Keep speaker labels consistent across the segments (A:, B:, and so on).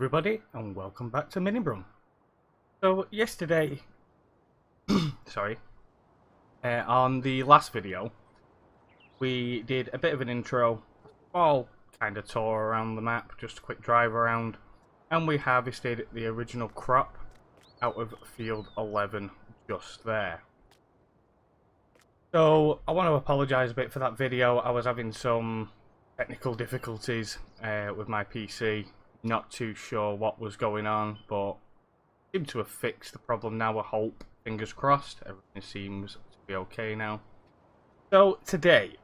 A: everybody, and welcome back to Minibruun. So yesterday, on the last video, we did a bit of an intro, all kind of tour around the map, just a quick drive around, and we harvested the original crop out of field 11 just there. So I want to apologise a bit for that video. I was having some technical difficulties with my PC. Not too sure what was going on, but seem to have fixed the problem now. I hope, fingers crossed, everything seems to be okay now. So today,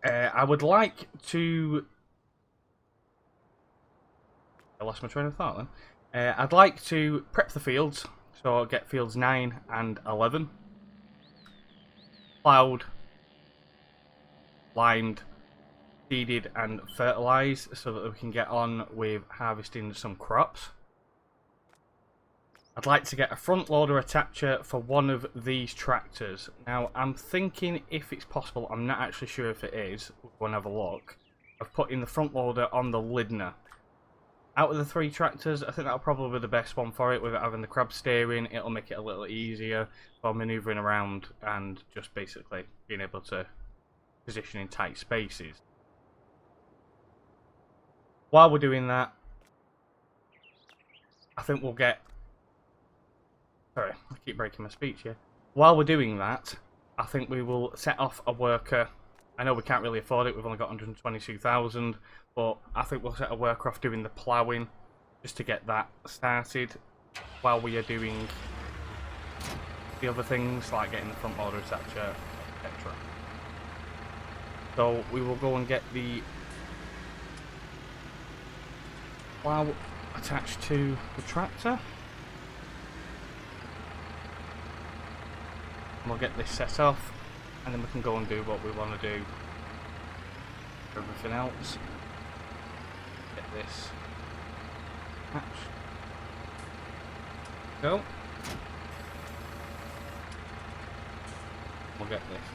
A: I would like to... I lost my train of thought then. I'd like to prep the fields, so I'll get fields 9 and 11 ploughed, limed, seeded and fertilised so that we can get on with harvesting some crops. I'd like to get a front loader attacher for one of these tractors. Now I'm thinking, if it's possible, I'm not actually sure if it is, we'll go and have a look, of putting the front loader on the Lidner. Out of the three tractors, I think that'll probably be the best one for it. With it having the crab steering, it'll make it a little easier for manoeuvring around and just basically being able to position in tight spaces. While we're doing that, I think we'll get... Sorry, I keep breaking my speech here. While we're doing that, I think we will set off a worker. I know we can't really afford it, we've only got 122,000, but I think we'll set a worker off doing the ploughing, just to get that started, while we are doing the other things, like getting the front loader attacher, etc. So we will go and get the plough attached to the tractor. And we'll get this set off, and then we can go and do what we want to do for everything else. Get this attached. Go. We'll get this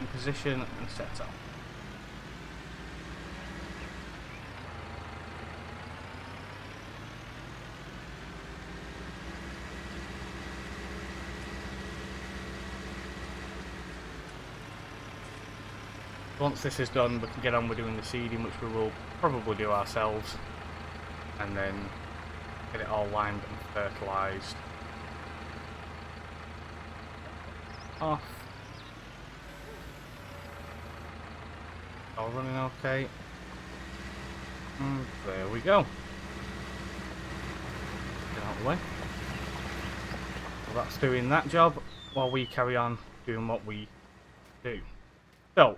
A: in position and set up. Once this is done, we can get on with doing the seeding, which we will probably do ourselves, and then get it all limed and fertilised. Off. All running okay. And there we go. Get out of the way. Well, that's doing that job while we carry on doing what we do. So,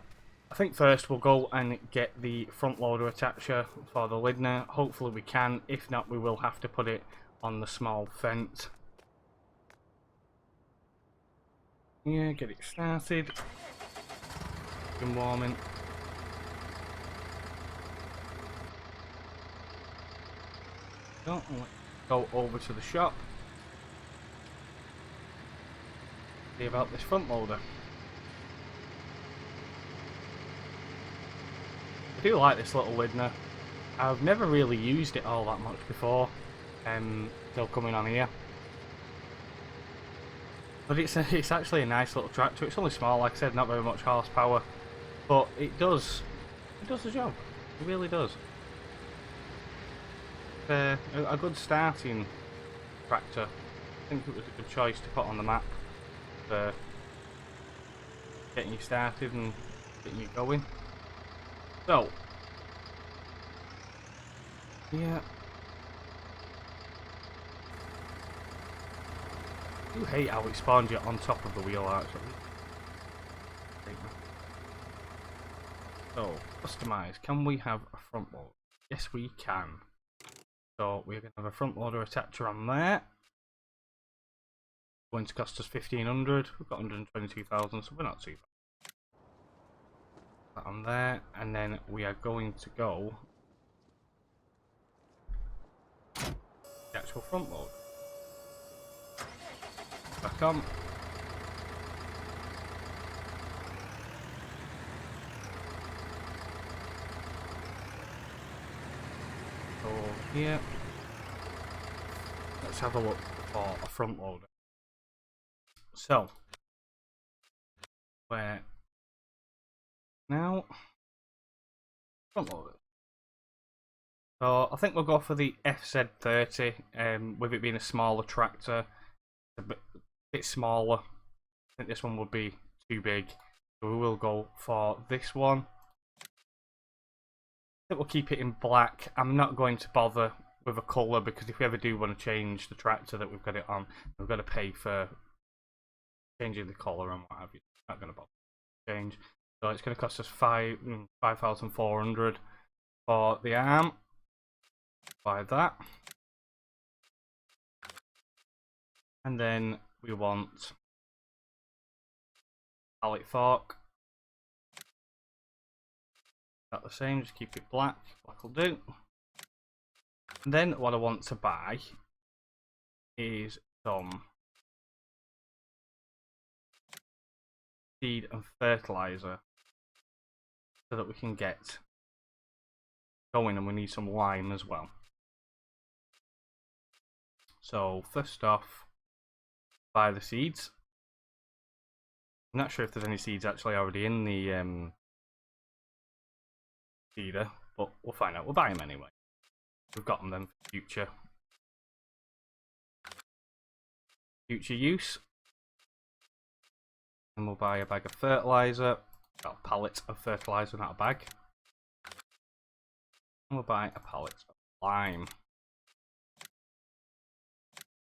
A: I think first we'll go and get the front loader attacher for the Lidner. Hopefully we can. If not, we will have to put it on the small fence. Yeah, get it started. Been warming. So, let's go over to the shop. See about this front loader. I do like this little Lidner. I've never really used it all that much before, till coming on here. But it's actually a nice little tractor. It's only small, like I said, not very much horsepower, but it does the job. It really does. A good starting tractor. I think it was a good choice to put on the map for getting you started and getting you going. So, yeah, I do hate how it spawns you on top of the wheel actually. So, customize. Can we have a front loader? Yes, we can. So, we're going to have a front loader attacher on there. Going to cost us 1,500. We've got 122,000, so we're not too bad. That on there, and then we are going to go the actual front load. Back on. So here. Let's have a look for a front loader. So, where now front loader. So I think we'll go for the FZ30, with it being a smaller tractor, a bit smaller. I think this one would be too big, so we will go for this one. I think we'll keep it in black. I'm not going to bother with a colour, because if we ever do want to change the tractor that we've got it on, we've got to pay for changing the colour and what have you. Not going to bother change. So it's going to cost us 5,400 for the arm. Buy that. And then we want pallet fork. Not the same, just keep it black. Black will do. And then what I want to buy is some seed and fertilizer, so that we can get going, and we need some lime as well. So first off, buy the seeds. I'm not sure if there's any seeds actually already in the seeder, but we'll find out. We'll buy them anyway. We've got them then for future use. And we'll buy a bag of fertilizer, well, a pallet of fertilizer, not a bag. And we'll buy a pallet of lime.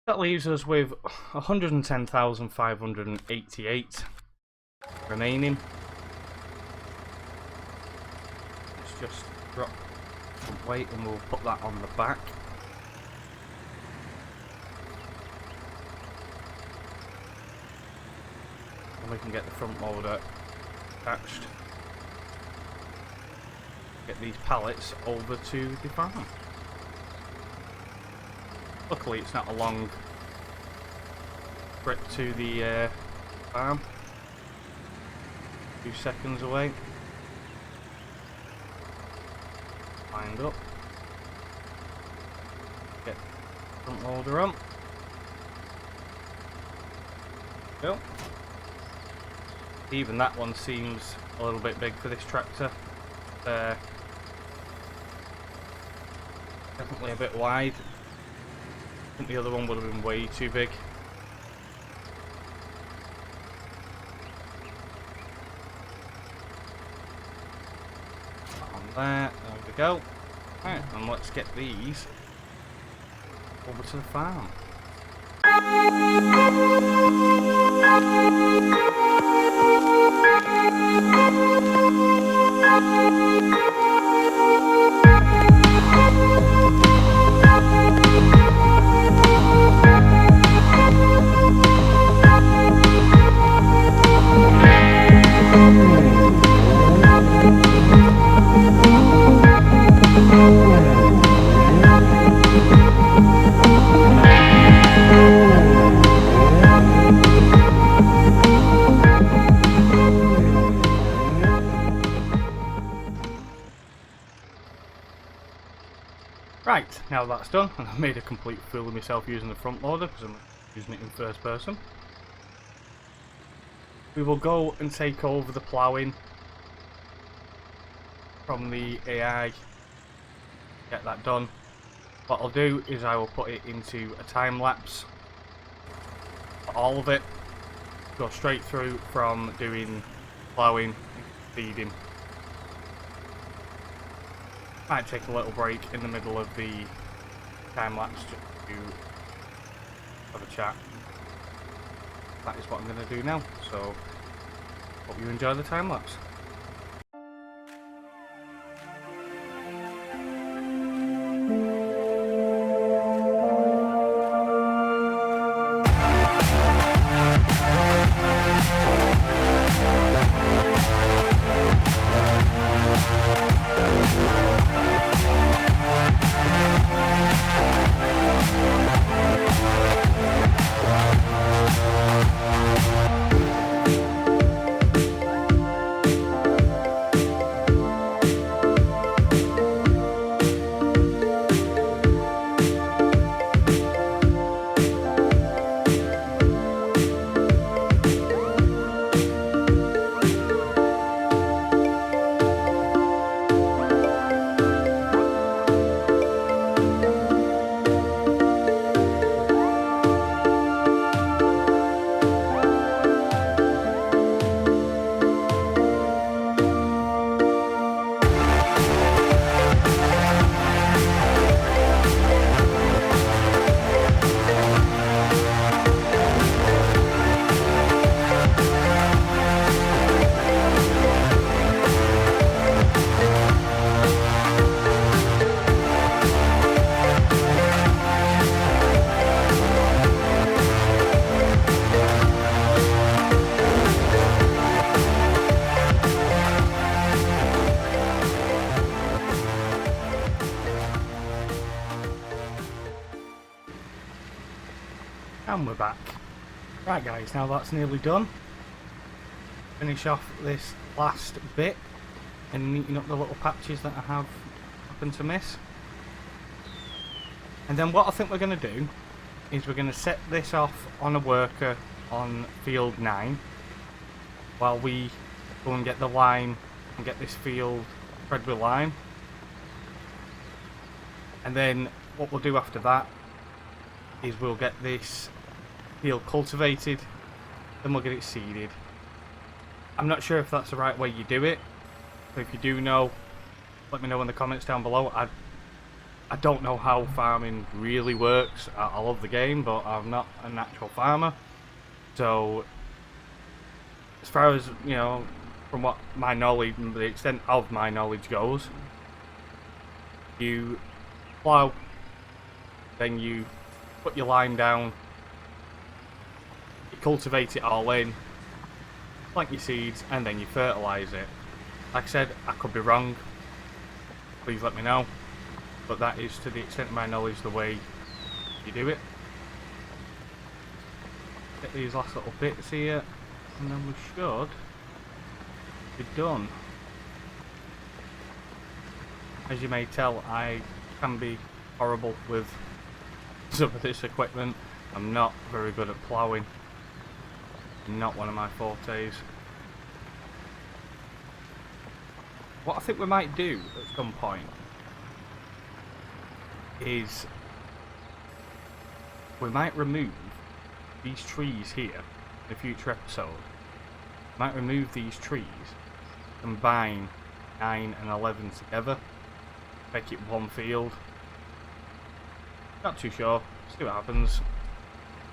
A: That leaves us with 110,588 remaining. Let's just drop some weight and we'll put that on the back. And we can get the front loader attached. Get these pallets over to the farm. Luckily it's not a long trip to the farm. 2 seconds away. Lined up. Get front loader on. Go. Even that one seems a little bit big for this tractor. Definitely a bit wide. I think the other one would have been way too big. On there we go. Right, and let's get these over to the farm. Right, now that's done, and I've made a complete fool of myself using the front loader because I'm using it in first person. We will go and take over the ploughing from the AI, get that done. What I'll do is I will put it into a time lapse, all of it, go straight through from doing ploughing, feeding. Might take a little break in the middle of the time lapse just to have a chat. That is what I'm going to do now, so hope you enjoy the time lapse. And we're back. Right guys, now that's nearly done. Finish off this last bit and neaten up the little patches that I have happened to miss. And then what I think we're going to do is we're going to set this off on a worker on field 9 while we go and get the lime and get this field spread with lime. And then what we'll do after that is we'll get this field cultivated, then we'll get it seeded. I'm not sure if that's the right way you do it, so if you do know, let me know in the comments down below. I don't know how farming really works. I love the game, but I'm not a natural farmer. So as far as, you know, from what my knowledge, the extent of my knowledge goes, you plough, then you put your lime down, you cultivate it all in, plant your seeds, and then you fertilise it. Like I said, I could be wrong, please let me know, but that is, to the extent of my knowledge, the way you do it. Get these last little bits here, and then we should be done. As you may tell, I can be horrible with some of this equipment. I'm not very good at ploughing. Not one of my fortes. What I think we might do at some point is we might remove these trees here in a future episode. Might remove these trees, combine 9 and 11 together, make it one field. Not too sure, see what happens.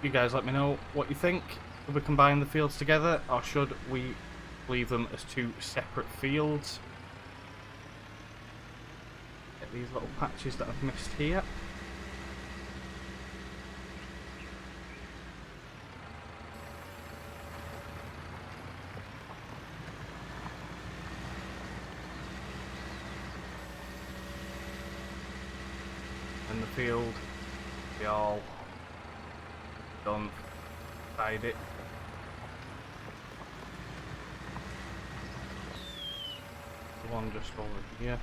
A: You guys let me know what you think. Should we combine the fields together, or should we leave them as two separate fields? Get these little patches that I've missed here. And the field, be all done beside it. The one just over here.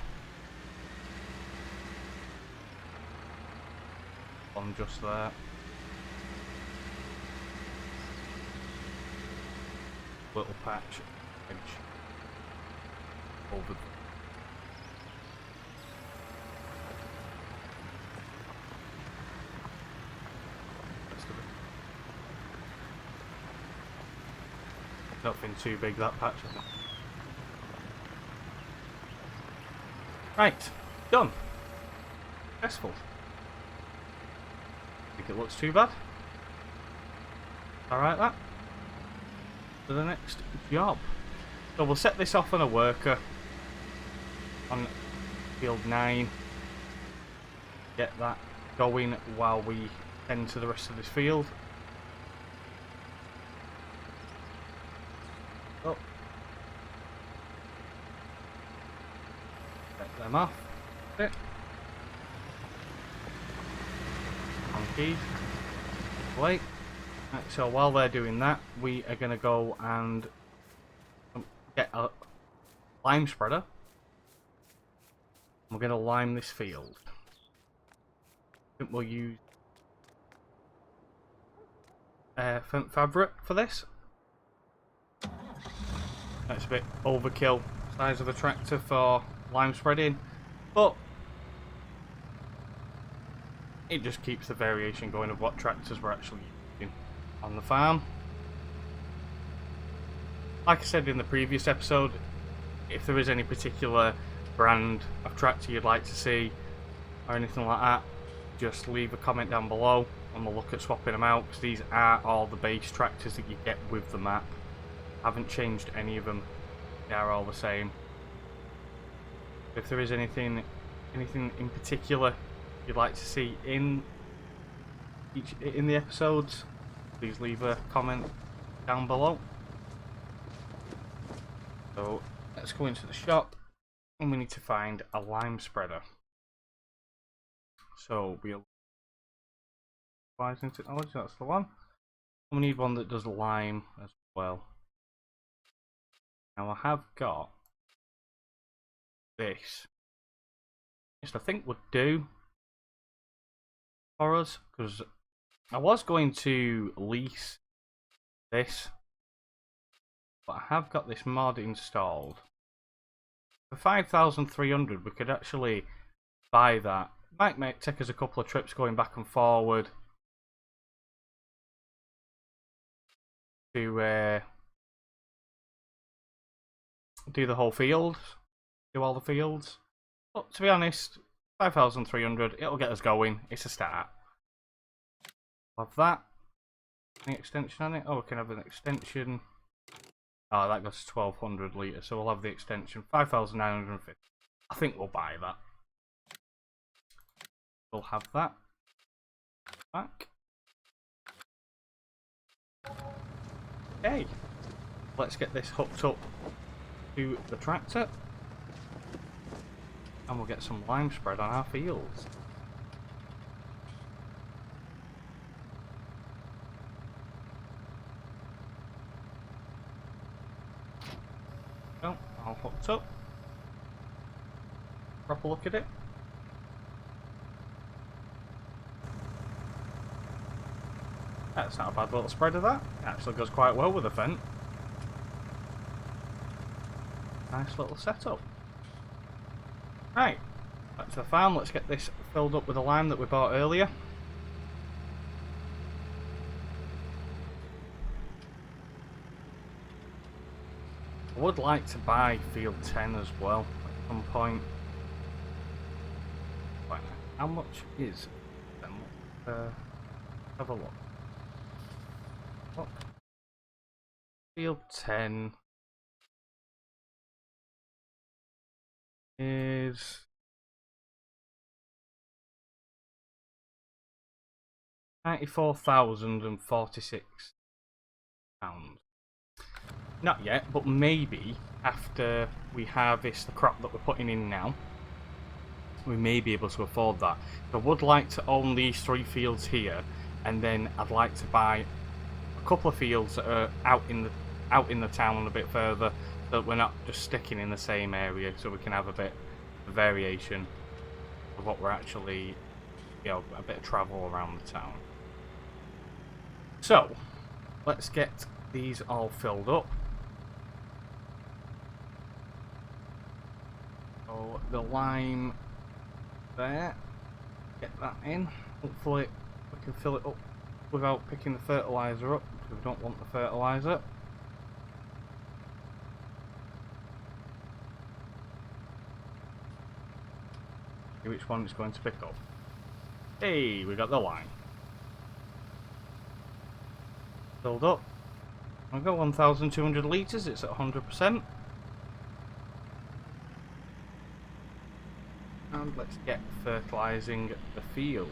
A: One just there. Little patch edge over there. Nothing too big, that patch, I think. Right, done. Successful. Think it looks too bad. Alright, that. To the next job. So we'll set this off on a worker on field 9. Get that going while we tend to the rest of this field. Oh. Get them off. That's it. On keys. Wait. Right, so while they're doing that, we are going to go and get a lime spreader. We're going to lime this field. I think we'll use fabric for this. That's a bit overkill size of a tractor for lime spreading, but it just keeps the variation going of what tractors we're actually using on the farm. Like I said in the previous episode, if there is any particular brand of tractor you'd like to see or anything like that, just leave a comment down below and we'll look at swapping them out, because these are all the base tractors that you get with the map. I haven't changed any of them, they are all the same. If there is anything in particular you'd like to see in the episodes, please leave a comment down below. So let's go into the shop and we need to find a lime spreader. So we'll Technology, that's the one. We need one that does lime as well. Now I have got this. Which I think would do for us, because I was going to lease this, but I have got this mod installed. For 5,300 we could actually buy that. Might take us a couple of trips going back and forward to do the whole field, do all the fields. But to be honest, 5,300, it'll get us going. It's a start. Have that. Any extension on it? Oh, we can have an extension. Oh, that goes to 1,200 litres, so we'll have the extension. 5,950. I think we'll buy that. We'll have that. Back. Okay. Let's get this hooked up to the tractor. And we'll get some lime spread on our fields. Oh, all hooked up. Proper look at it. That's not a bad little spread of that. It actually goes quite well with the Fent. Nice little setup. Right, back to the farm. Let's get this filled up with the lime that we bought earlier. I would like to buy field 10 as well at some point. Right, how much is them? Have a look. Look. Field 10 is £94,046. Not yet, but maybe after we harvest the crop that we're putting in now, we may be able to afford that. I would like to own these 3 fields here, and then I'd like to buy a couple of fields that are out in the town a bit further, so that we're not just sticking in the same area, so we can have a bit of variation of what we're actually, you know, a bit of travel around the town. So let's get these all filled up. So the lime there, get that in. Hopefully we can fill it up without picking the fertiliser up, because we don't want the fertiliser. See which one it's going to pick up. Hey, we got the lime filled up. I've got 1,200 litres, it's at 100%. And let's get fertilising the field.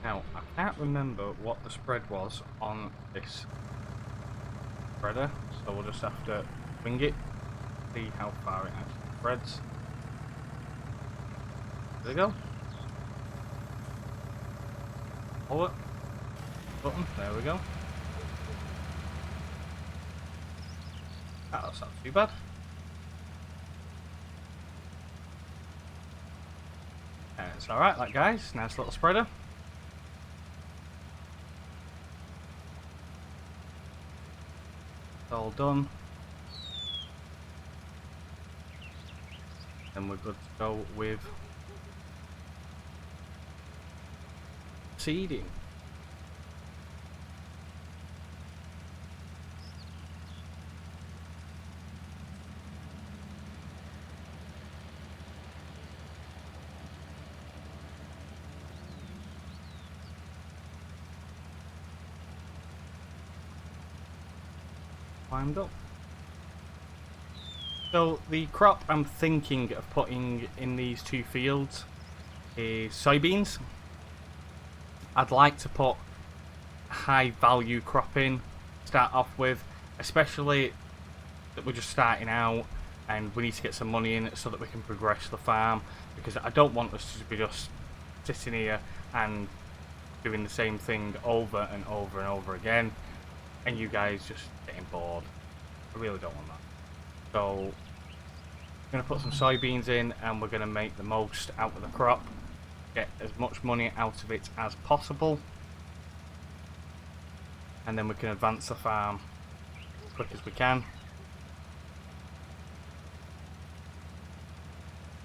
A: Now, I can't remember what the spread was on this spreader, so we'll just have to wing it, see how far it actually spreads. There we go. Hold it. Button, there we go. That's not too bad. It's alright, that guys. Nice little spreader. It's all done. Then we're good to go with seeding. Climbed up. So the crop I'm thinking of putting in these 2 fields is soybeans. I'd like to put a high value crop in, start off with, especially that we're just starting out and we need to get some money in so that we can progress the farm, because I don't want us to be just sitting here and doing the same thing over and over and over again, and you guys just getting bored. I really don't want that. So I'm going to put some soybeans in, and we're going to make the most out of the crop, get as much money out of it as possible, and then we can advance the farm as quick as we can.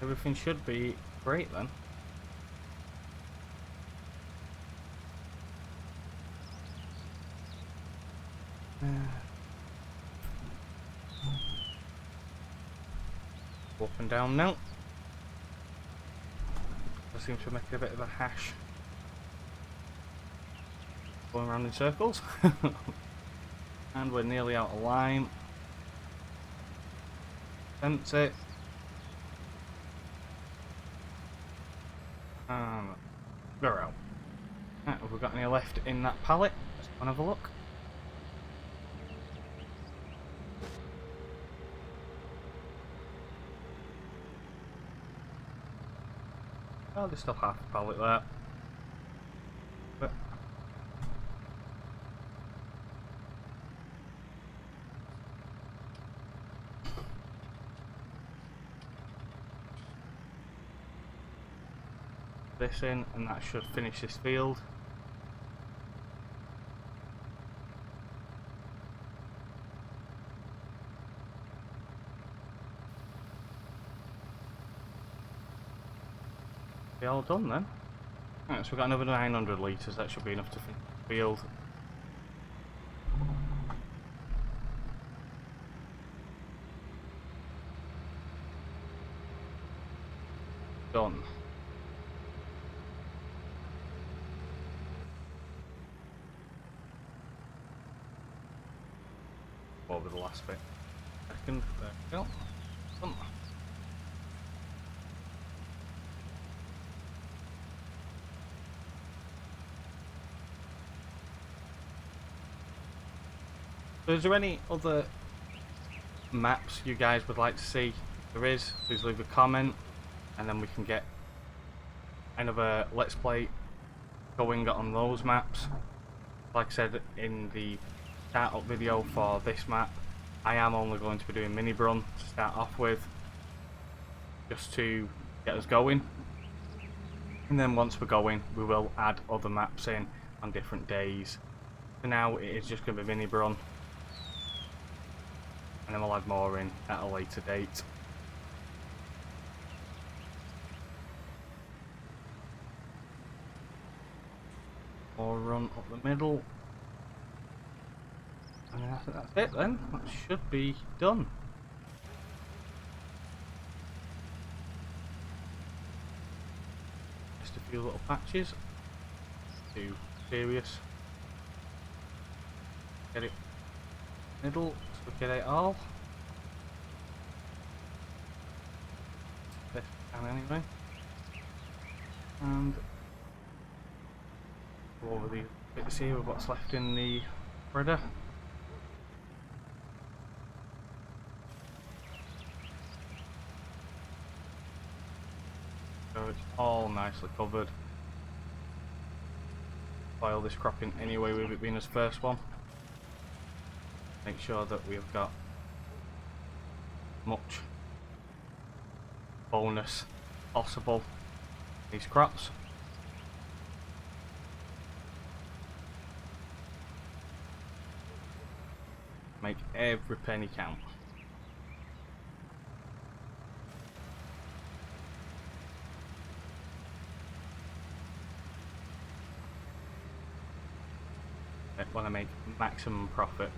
A: Everything should be great then. Up and down now. I seem to make a bit of a hash. Going around in circles. And we're nearly out of lime. Fence it. And we're out. Right, have we got any left in that pallet? Let's go and have a look. Oh, there's still half a pallet there. But this in, and that should finish this field. Be all done then. Right, so we've got another 900 litres, that should be enough to finish the field. Done. Over the last bit. Second, there we go. Done. So is there any other maps you guys would like to see? If there is, please leave a comment, and then we can get another Let's Play going on those maps. Like I said in the startup video for this map, I am only going to be doing Minibruun to start off with, just to get us going. And then once we're going, we will add other maps in on different days. For now, it is just going to be Minibruun. And then we'll add more in at a later date. Or run up the middle. And then I think that's it then. That should be done. Just a few little patches. Too serious. Get it middle. We get it all. This can anyway. And go over these bits here with what's left in the spreader. So it's all nicely covered. File this crop in anyway with it being his first one. Make sure that we've got much bonus possible these crops. Make every penny count. I want to make maximum profit.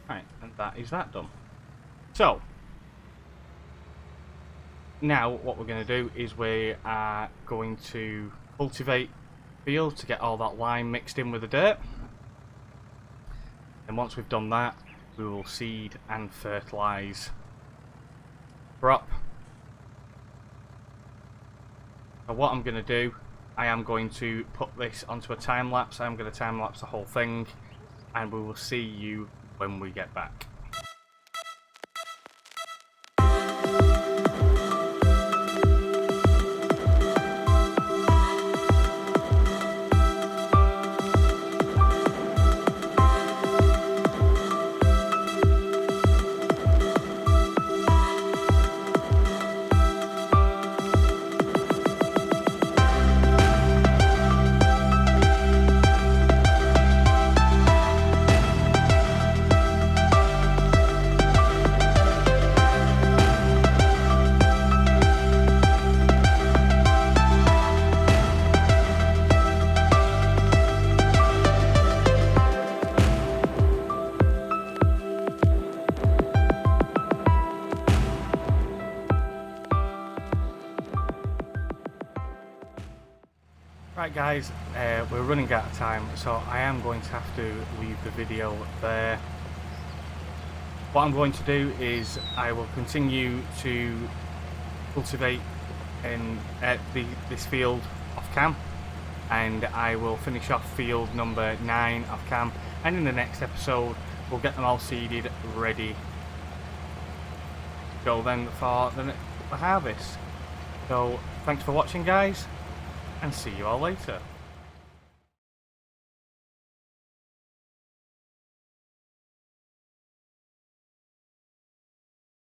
A: Right, and that is that done. So now what we're going to do is we are going to cultivate the field to get all that lime mixed in with the dirt. And once we've done that, we will seed and fertilise crop. So what I'm going to do I am going to put this onto a time lapse. I'm going to time lapse the whole thing, and we will see you when we get back. Right guys, we're running out of time, so I am going to have to leave the video there. What I'm going to do is I will continue to cultivate in this field off cam, and I will finish off field number 9 off cam, and in the next episode we'll get them all seeded ready to go then for the harvest. So thanks for watching guys, and see you all later.